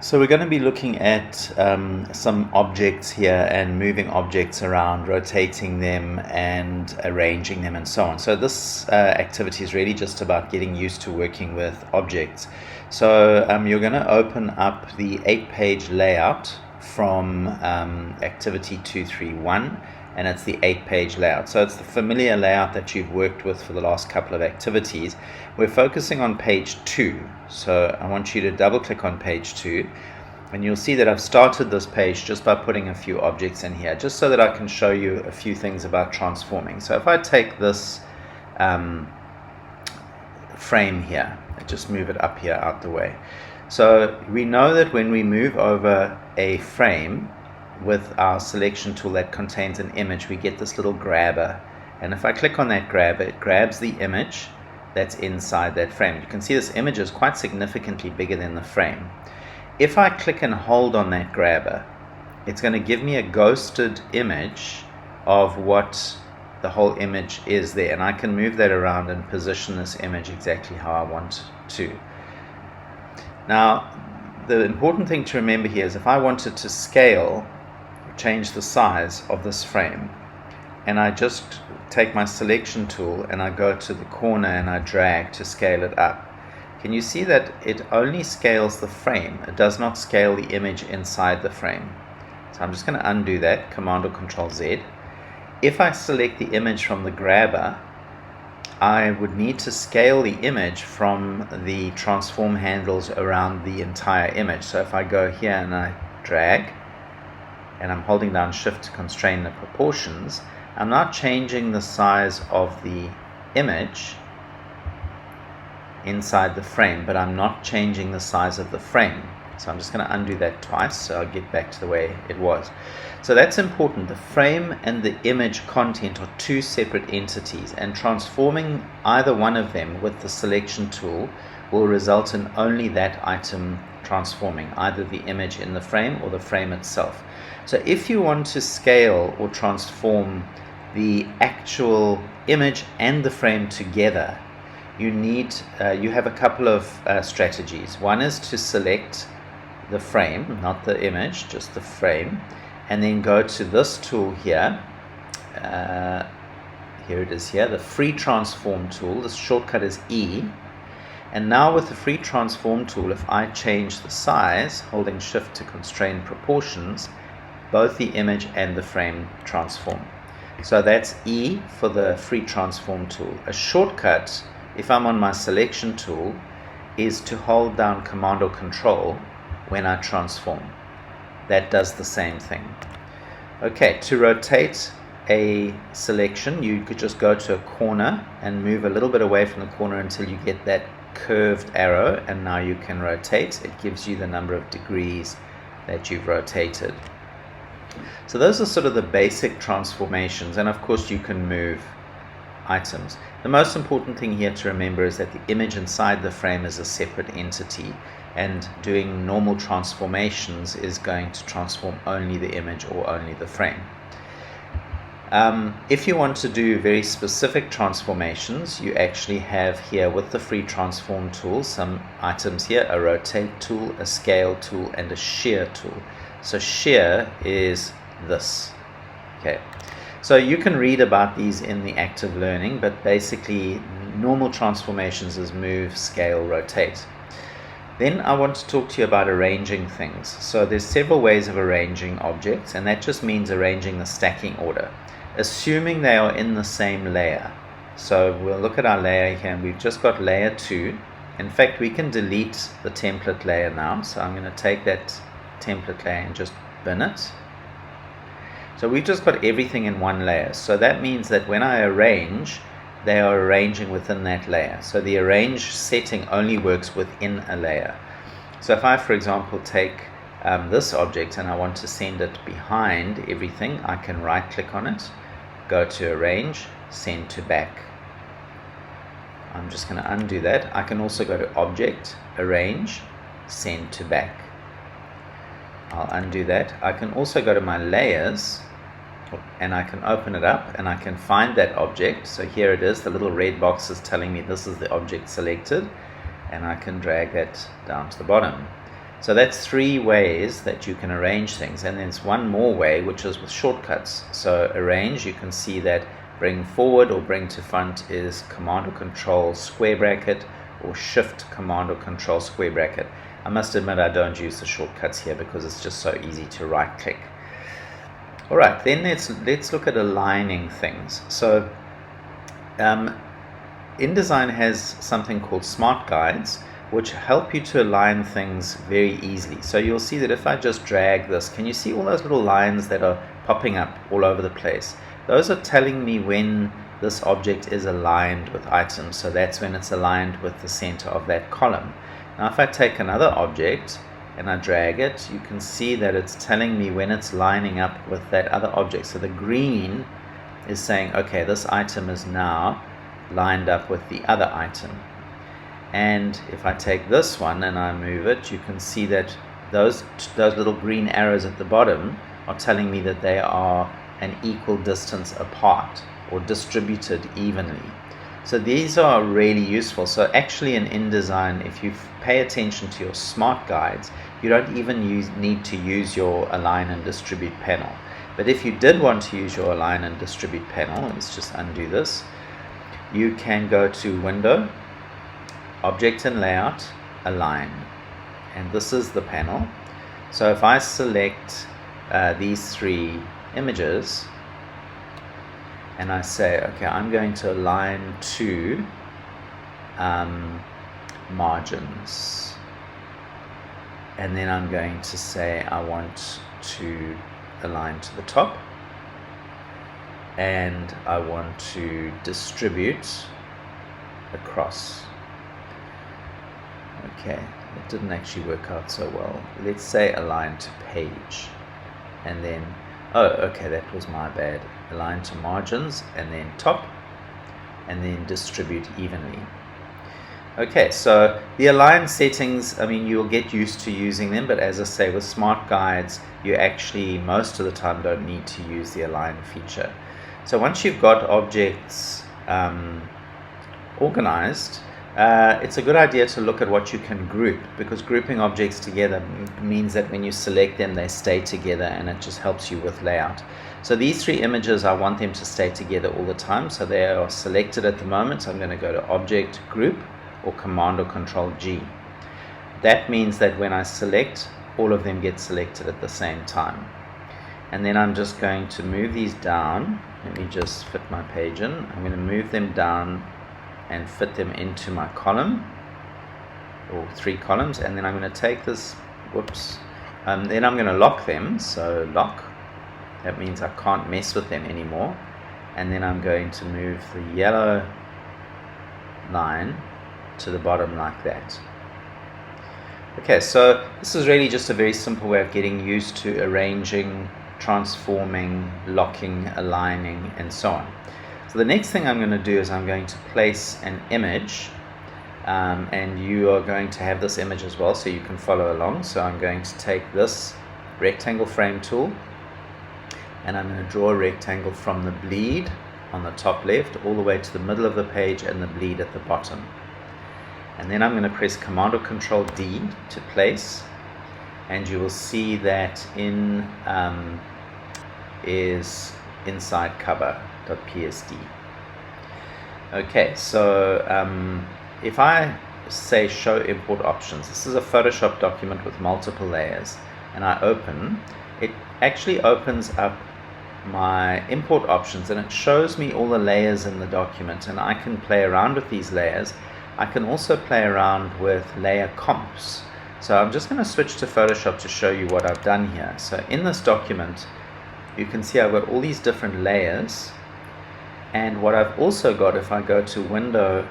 So we're going to be looking at some objects here and moving objects around, rotating them and arranging them and so on. So this activity is really just about getting used to working with objects. So you're going to open up the 8-page layout from activity 231, and it's the 8-page layout. So it's the familiar layout that you've worked with for the last couple of activities. We're focusing on page 2. So I want you to double click on page 2, and you'll see that I've started this page just by putting a few objects in here, just so that I can show you a few things about transforming. So if I take this frame here, just move it up here out the way. So we know that when we move over a frame with our selection tool that contains an image, we get this little grabber, and if I click on that grabber, it grabs the image that's inside that frame. You can see this image is quite significantly bigger than the frame. If I click and hold on that grabber, it's going to give me a ghosted image of what the whole image is there, and I can move that around and position this image exactly how I want to. Now, the important thing to remember here is if I wanted to scale, change the size of this frame, and I just take my selection tool and I go to the corner and I drag to scale it up, can you see that it only scales the frame? It does not scale the image inside the frame. So I'm just going to undo that, Command or Control Z. If I select the image from the grabber, I would need to scale the image from the transform handles around the entire image. So if I go here and I drag, and I'm holding down Shift to constrain the proportions, I'm now changing the size of the image inside the frame, but I'm not changing the size of the frame. So I'm just going to undo that twice, so I'll get back to the way it was. So that's important. The frame and the image content are two separate entities, and transforming either one of them with the selection tool will result in only that item transforming, either the image in the frame or the frame itself. So if you want to scale or transform the actual image and the frame together, you have a couple of strategies. One is to select the frame, not the image, just the frame, and then go to this tool here. Here it is here, the free transform tool. The shortcut is E. And now with the free transform tool, if I change the size, holding Shift to constrain proportions, both the image and the frame transform. So that's E for the free transform tool. A shortcut, if I'm on my selection tool, is to hold down Command or Control when I transform. That does the same thing. Okay, to rotate a selection, you could just go to a corner and move a little bit away from the corner until you get that curved arrow, and now you can rotate. It gives you the number of degrees that you've rotated. So those are sort of the basic transformations, and of course you can move items. The most important thing here to remember is that the image inside the frame is a separate entity, and doing normal transformations is going to transform only the image or only the frame. If you want to do very specific transformations, you actually have here with the free transform tool some items here: a rotate tool, a scale tool, and a shear tool. So shear is this. Okay, so you can read about these in the active learning, but basically normal transformations is move, scale, rotate. Then I want to talk to you about arranging things. So there's several ways of arranging objects, and that just means arranging the stacking order, assuming they are in the same layer. So we'll look at our layer here, and we've just got layer 2. In fact, we can delete the template layer now. So I'm going to take that template layer and just bin it. So we've just got everything in one layer. So that means that when I arrange, they are arranging within that layer. So the arrange setting only works within a layer. So if I, for example, take this object and I want to send it behind everything, I can right click on it, go to arrange, send to back. I'm just going to undo that. I can also go to object, arrange, send to back. I'll undo that. I can also go to my layers, and I can open it up and I can find that object. So here it is, the little red box is telling me this is the object selected, and I can drag that down to the bottom. So that's 3 ways that you can arrange things, and there's one more way, which is with shortcuts. So arrange, you can see that bring forward or bring to front is Command or Control square bracket, or Shift Command or Control square bracket. I must admit I don't use the shortcuts here because it's just so easy to right click. Alright, then let's look at aligning things. So InDesign has something called Smart Guides, which help you to align things very easily. So you'll see that if I just drag this, can you see all those little lines that are popping up all over the place? Those are telling me when this object is aligned with items. So that's when it's aligned with the center of that column. Now if I take another object and I drag it, you can see that it's telling me when it's lining up with that other object. So the green is saying, okay, this item is now lined up with the other item. And if I take this one and I move it, you can see that those little green arrows at the bottom are telling me that they are an equal distance apart or distributed evenly. So these are really useful. So actually in InDesign, if you pay attention to your smart guides, you don't even need to use your align and distribute panel. But if you did want to use your align and distribute panel, let's just undo this, you can go to Window, Object and Layout, Align, and this is the panel. So if I select these 3 images and I say, okay, I'm going to align to margins, and then I'm going to say I want to align to the top, and I want to distribute across. Okay, it didn't actually work out so well. Let's say align to page, and then, oh, okay, that was my bad. Align to margins, and then top, and then distribute evenly. Okay, so the align settings, I mean, you'll get used to using them, but as I say, with smart guides, you actually most of the time don't need to use the align feature. So once you've got objects organized, it's a good idea to look at what you can group, because grouping objects together means that when you select them, they stay together, and it just helps you with layout. So these 3 images, I want them to stay together all the time, so they are selected at the moment. So I'm going to go to Object, Group, or Command or Control G. That means that when I select, all of them get selected at the same time. And then I'm just going to move these down. Let me just fit my page in. I'm going to move them down and fit them into my column, or 3 columns, and then I'm going to take this, whoops, then I'm going to lock them. So lock, that means I can't mess with them anymore, and then I'm going to move the yellow line to the bottom like that. Okay, so this is really just a very simple way of getting used to arranging, transforming, locking, aligning, and so on. So the next thing I'm going to do is I'm going to place an image, and you are going to have this image as well, so you can follow along. So I'm going to take this rectangle frame tool, and I'm going to draw a rectangle from the bleed on the top left all the way to the middle of the page and the bleed at the bottom. And then I'm going to press Command or Control D to place, and you will see that in is inside cover.psd. Okay, so if I say show import options, this is a Photoshop document with multiple layers, and I open, it actually opens up my import options, and it shows me all the layers in the document, and I can play around with these layers. I can also play around with layer comps. So I'm just going to switch to Photoshop to show you what I've done here. So in this document, you can see I've got all these different layers, and what I've also got, if I go to Window,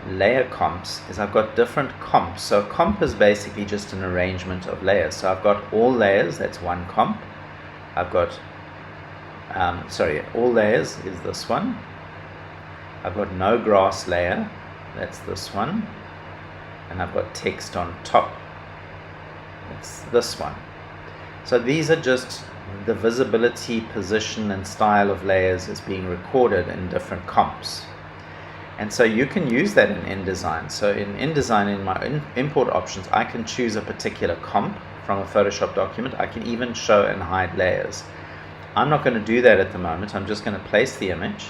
Layer Comps, is I've got different comps. So a comp is basically just an arrangement of layers. So I've got all layers, that's one comp. I've got, all layers is this one. I've got no grass layer, that's this one, and I've got text on top, that's this one. So these are just the visibility, position, and style of layers is being recorded in different comps. And so you can use that in InDesign. So in InDesign, in my import options, I can choose a particular comp from a Photoshop document. I can even show and hide layers. I'm not going to do that at the moment. I'm just going to place the image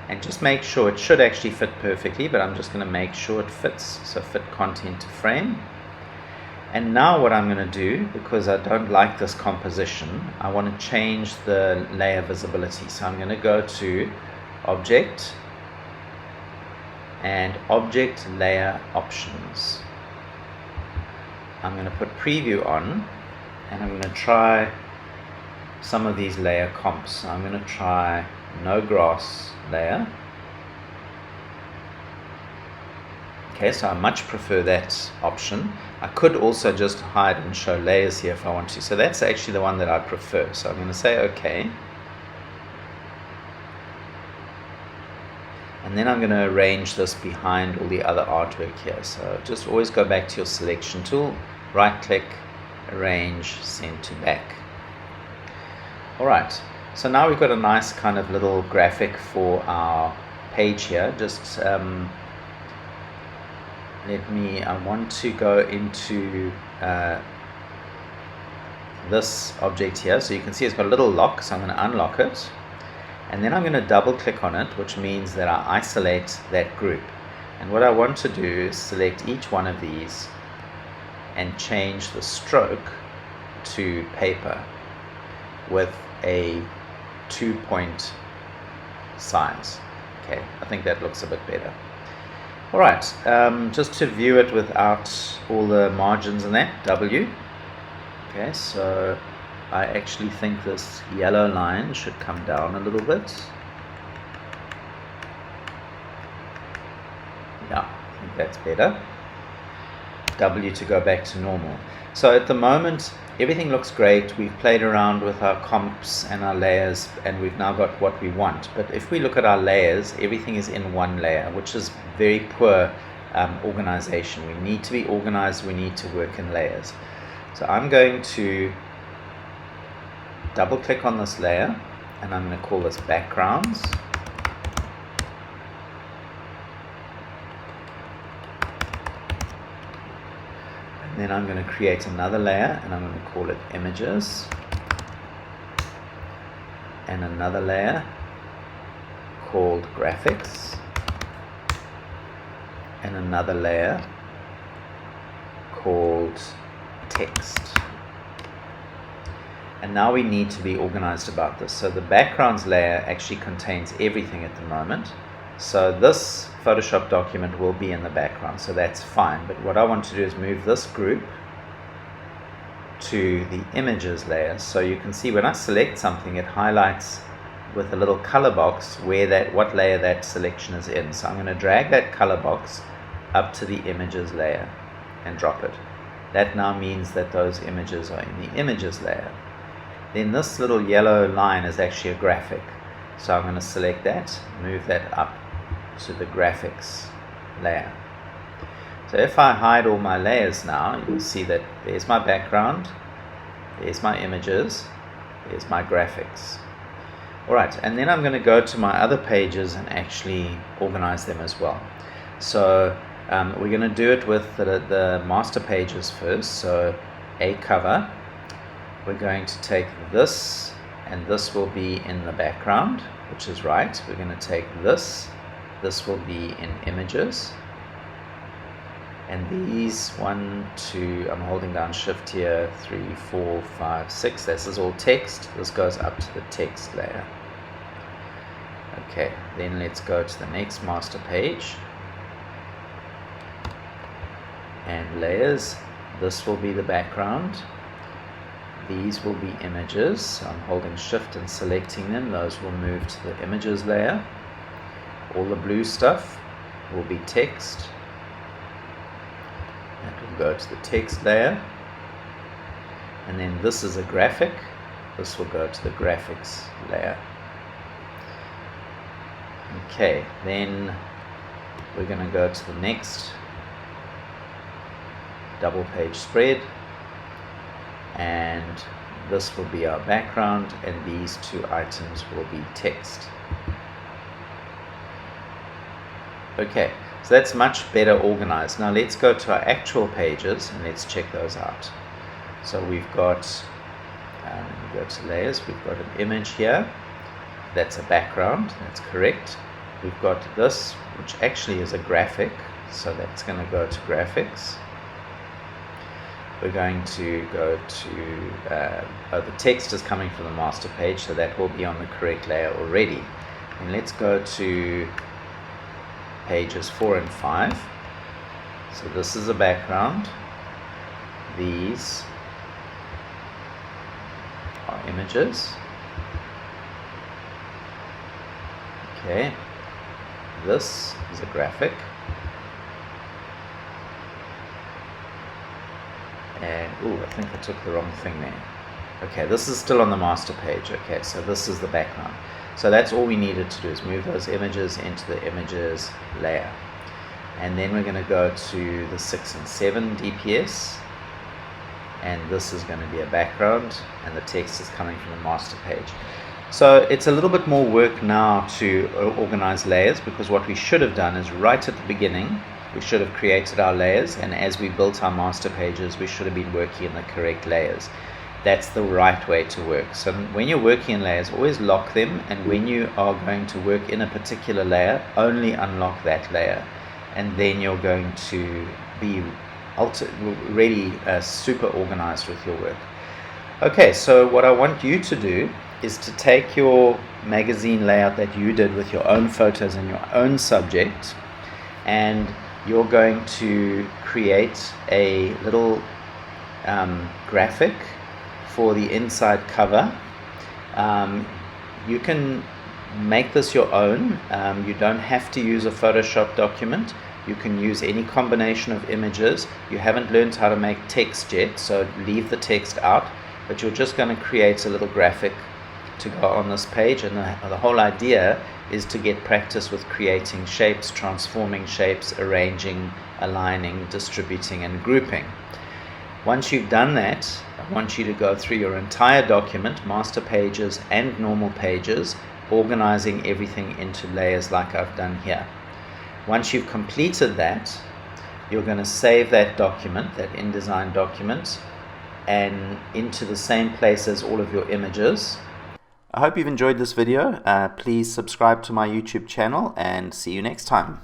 and just make sure it should actually fit perfectly, but I'm just going to make sure it fits. So fit content to frame. And now what I'm going to do, because I don't like this composition, I want to change the layer visibility. So I'm going to go to Object and Object Layer Options. I'm going to put Preview on, and I'm going to try some of these layer comps. So I'm going to try No Grass layer. Okay, so I much prefer that option. I could also just hide and show layers here if I want to. So that's actually the one that I prefer. So I'm going to say OK. And then I'm going to arrange this behind all the other artwork here. So just always go back to your selection tool, right click, arrange, send to back. Alright, so now we've got a nice kind of little graphic for our page here. Just I want to go into this object here. So you can see it's got a little lock, so I'm going to unlock it. And then I'm going to double click on it, which means that I isolate that group. And what I want to do is select each one of these and change the stroke to paper with a 2-point size. Okay, I think that looks a bit better. Alright, just to view it without all the margins and that, W. Okay, so I actually think this yellow line should come down a little bit. Yeah, I think that's better. W to go back to normal. So at the moment, everything looks great. We've played around with our comps and our layers, and we've now got what we want. But if we look at our layers, everything is in one layer, which is very poor organization. We need to be organized. We need to work in layers. So I'm going to double click on this layer, and I'm going to call this backgrounds. And then I'm going to create another layer, and I'm going to call it images. And another layer called graphics. And another layer called text. And now we need to be organized about this. So the backgrounds layer actually contains everything at the moment. So this Photoshop document will be in the background, so that's fine. But what I want to do is move this group to the images layer. So you can see when I select something, it highlights with a little color box what layer that selection is in. So I'm going to drag that color box up to the images layer and drop it. That now means that those images are in the images layer. Then this little yellow line is actually a graphic. So I'm going to select that, move that up to the graphics layer. So if I hide all my layers now, you'll see that there's my background, there's my images, there's my graphics. Alright, and then I'm going to go to my other pages and actually organize them as well. So we're going to do it with the master pages first. So a cover. We're going to take this, and this will be in the background, which is right. We're going to take this will be in images, and these 1, 2, I'm holding down shift here, 3, 4, 5, 6, this is all text. This goes up to the text layer. Okay, then let's go to the next master page, and layers. This will be the background. These will be images. So I'm holding shift and selecting them. Those will move to the images layer. All the blue stuff will be text. That will go to the text layer. And then this is a graphic. This will go to the graphics layer. Okay, then we're going to go to the next double page spread, and this will be our background, and these two items will be text. Okay, so that's much better organized. Now let's go to our actual pages and let's check those out. So we've got, we go to layers, we've got an image here. That's a background, that's correct. We've got this, which actually is a graphic, so that's going to go to graphics. We're going to go to, the text is coming from the master page, so that will be on the correct layer already. And let's go to pages 4 and 5. So this is a background. These are images. Okay. This is a graphic. And, ooh, I think I took the wrong thing there. Okay, this is still on the master page. Okay, so this is the background. So that's all we needed to do, is move those images into the images layer. And then we're going to go to the 6 and 7 DPS. And this is going to be a background, and the text is coming from the master page. So it's a little bit more work now to organize layers, because what we should have done is right at the beginning, we should have created our layers, and as we built our master pages, we should have been working in the correct layers. That's the right way to work. So when you're working in layers, always lock them, and when you are going to work in a particular layer, only unlock that layer, and then you're going to be really super organized with your work. Okay, so what I want you to do is to take your magazine layout that you did with your own photos and your own subject, and you're going to create a little graphic for the inside cover. You can make this your own. You don't have to use a Photoshop document. You can use any combination of images. You haven't learned how to make text yet, so leave the text out, but you're just going to create a little graphic to go on this page, and the whole idea is to get practice with creating shapes, transforming shapes, arranging, aligning, distributing, and grouping. Once you've done that, I want you to go through your entire document, master pages and normal pages, organizing everything into layers like I've done here. Once you've completed that, you're going to save that document, that InDesign document, and into the same place as all of your images. I hope you've enjoyed this video. Please subscribe to my YouTube channel, and see you next time.